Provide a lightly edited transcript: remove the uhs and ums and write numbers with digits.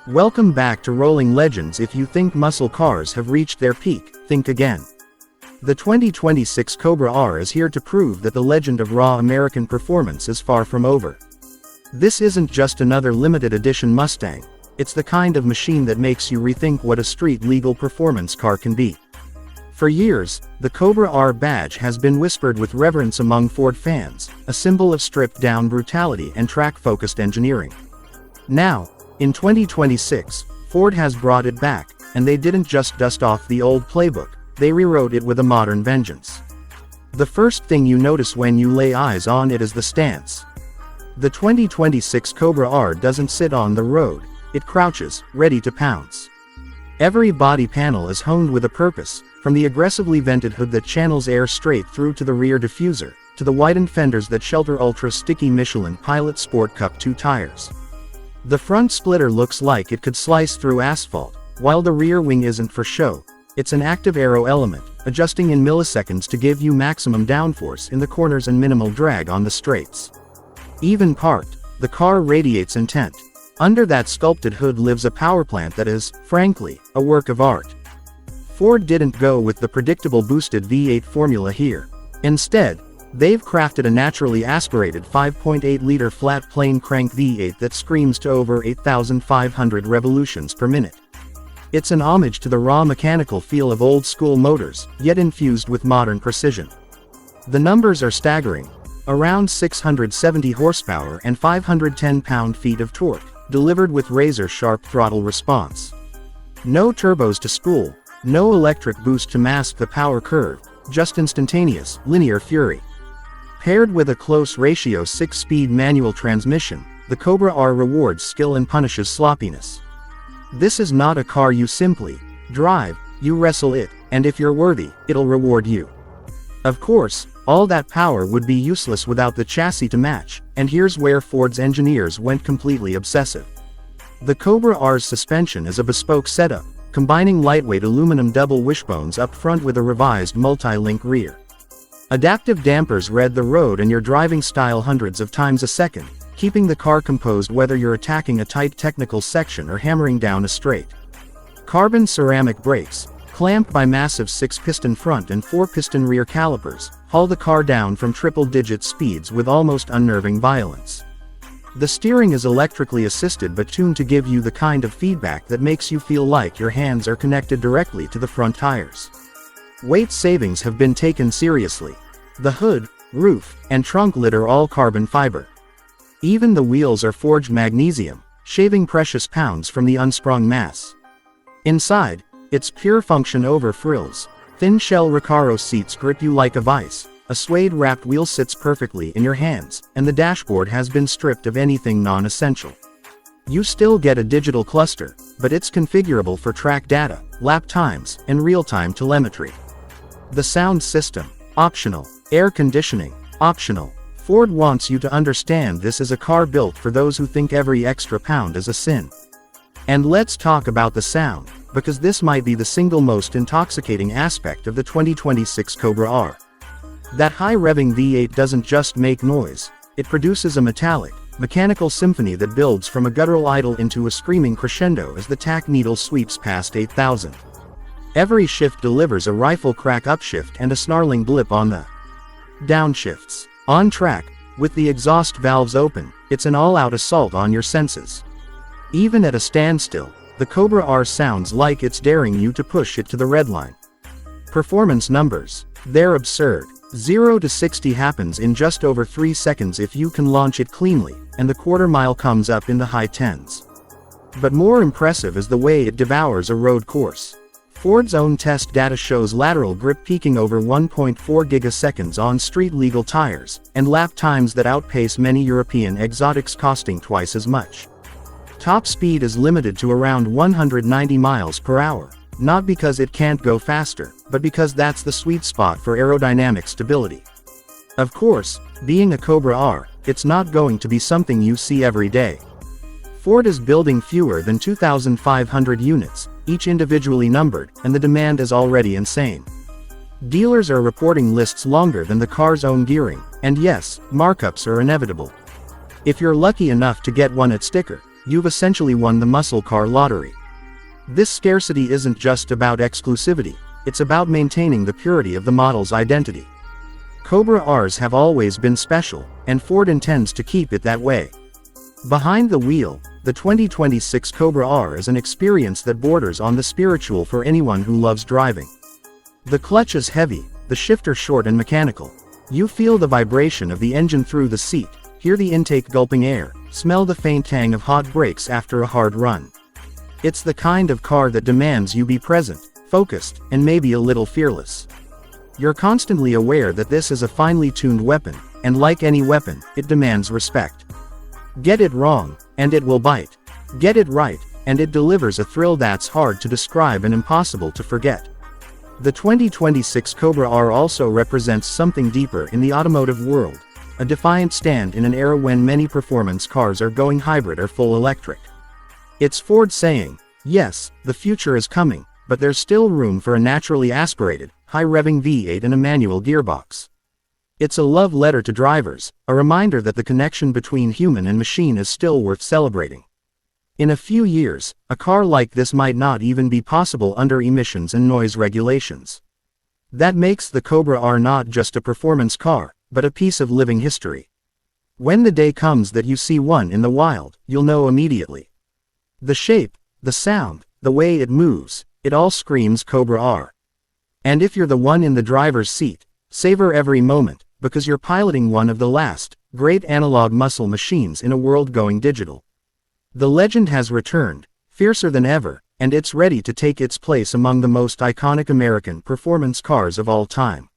Welcome back to Rolling Legends. If you think muscle cars have reached their peak, think again. The 2026 Cobra R is here to prove that the legend of raw American performance is far from over. This isn't just another limited edition Mustang, it's the kind of machine that makes you rethink what a street-legal performance car can be. For years, the Cobra R badge has been whispered with reverence among Ford fans, a symbol of stripped-down brutality and track-focused engineering. Now, in 2026, Ford has brought it back, and they didn't just dust off the old playbook, they rewrote it with a modern vengeance. The first thing you notice when you lay eyes on it is the stance. The 2026 Cobra R doesn't sit on the road, it crouches, ready to pounce. Every body panel is honed with a purpose, from the aggressively vented hood that channels air straight through to the rear diffuser, to the widened fenders that shelter ultra-sticky Michelin Pilot Sport Cup 2 tires. The front splitter looks like it could slice through asphalt, while the rear wing isn't for show. It's an active aero element, adjusting in milliseconds to give you maximum downforce in the corners and minimal drag on the straights. Even parked, the car radiates intent. Under that sculpted hood lives a power plant that is, frankly, a work of art. Ford didn't go with the predictable boosted V8 formula here. Instead, they've crafted a naturally aspirated 5.8-liter flat-plane crank V8 that screams to over 8,500 revolutions per minute. It's an homage to the raw mechanical feel of old-school motors, yet infused with modern precision. The numbers are staggering. Around 670 horsepower and 510 pound-feet of torque, delivered with razor-sharp throttle response. No turbos to spool, no electric boost to mask the power curve, just instantaneous, linear fury. Paired with a close ratio 6-speed manual transmission, the Cobra R rewards skill and punishes sloppiness. This is not a car you simply drive, you wrestle it, and if you're worthy, it'll reward you. Of course, all that power would be useless without the chassis to match, and here's where Ford's engineers went completely obsessive. The Cobra R's suspension is a bespoke setup, combining lightweight aluminum double wishbones up front with a revised multi-link rear. Adaptive dampers read the road and your driving style hundreds of times a second, keeping the car composed whether you're attacking a tight technical section or hammering down a straight. Carbon ceramic brakes, clamped by massive 6-piston front and 4-piston rear calipers, haul the car down from triple-digit speeds with almost unnerving violence. The steering is electrically assisted but tuned to give you the kind of feedback that makes you feel like your hands are connected directly to the front tires. Weight savings have been taken seriously. The hood, roof, and trunk lid are all carbon fiber. Even the wheels are forged magnesium, shaving precious pounds from the unsprung mass. Inside, it's pure function over frills. Thin shell Recaro seats grip you like a vice, a suede-wrapped wheel sits perfectly in your hands, and the dashboard has been stripped of anything non-essential. You still get a digital cluster, but it's configurable for track data, lap times, and real-time telemetry. The sound system, optional. Air conditioning, optional. Ford wants you to understand this is a car built for those who think every extra pound is a sin. And let's talk about the sound, because this might be the single most intoxicating aspect of the 2026 Cobra R. That high-revving V8 doesn't just make noise, it produces a metallic, mechanical symphony that builds from a guttural idle into a screaming crescendo as the tack needle sweeps past 8,000. Every shift delivers a rifle crack upshift and a snarling blip on the downshifts. On track, with the exhaust valves open, it's an all-out assault on your senses. Even at a standstill, the Cobra R sounds like it's daring you to push it to the red line. Performance numbers. They're absurd. 0 to 60 happens in just over 3 seconds if you can launch it cleanly, and the quarter-mile comes up in the high 10s. But more impressive is the way it devours a road course. Ford's own test data shows lateral grip peaking over 1.4 gigaseconds on street-legal tires, and lap times that outpace many European exotics costing twice as much. Top speed is limited to around 190 miles per hour, not because it can't go faster, but because that's the sweet spot for aerodynamic stability. Of course, being a Cobra R, it's not going to be something you see every day. Ford is building fewer than 2,500 units, each individually numbered, and the demand is already insane. Dealers are reporting lists longer than the car's own gearing, and yes, markups are inevitable. If you're lucky enough to get one at sticker, you've essentially won the muscle car lottery. This scarcity isn't just about exclusivity, it's about maintaining the purity of the model's identity. Cobra Rs have always been special, and Ford intends to keep it that way. Behind the wheel, the 2026 Cobra R is an experience that borders on the spiritual for anyone who loves driving. The clutch is heavy, the shifter short and mechanical. You feel the vibration of the engine through the seat, hear the intake gulping air, smell the faint tang of hot brakes after a hard run. It's the kind of car that demands you be present, focused, and maybe a little fearless. You're constantly aware that this is a finely tuned weapon, and like any weapon, it demands respect. Get it wrong, and it will bite. Get it right, and it delivers a thrill that's hard to describe and impossible to forget. The 2026 Cobra R also represents something deeper in the automotive world, a defiant stand in an era when many performance cars are going hybrid or full electric. It's Ford saying, yes, the future is coming, but there's still room for a naturally aspirated, high-revving V8 and a manual gearbox. It's a love letter to drivers, a reminder that the connection between human and machine is still worth celebrating. In a few years, a car like this might not even be possible under emissions and noise regulations. That makes the Cobra R not just a performance car, but a piece of living history. When the day comes that you see one in the wild, you'll know immediately. The shape, the sound, the way it moves, it all screams Cobra R. And if you're the one in the driver's seat, savor every moment, because you're piloting one of the last, great analog muscle machines in a world going digital. The legend has returned, fiercer than ever, and it's ready to take its place among the most iconic American performance cars of all time.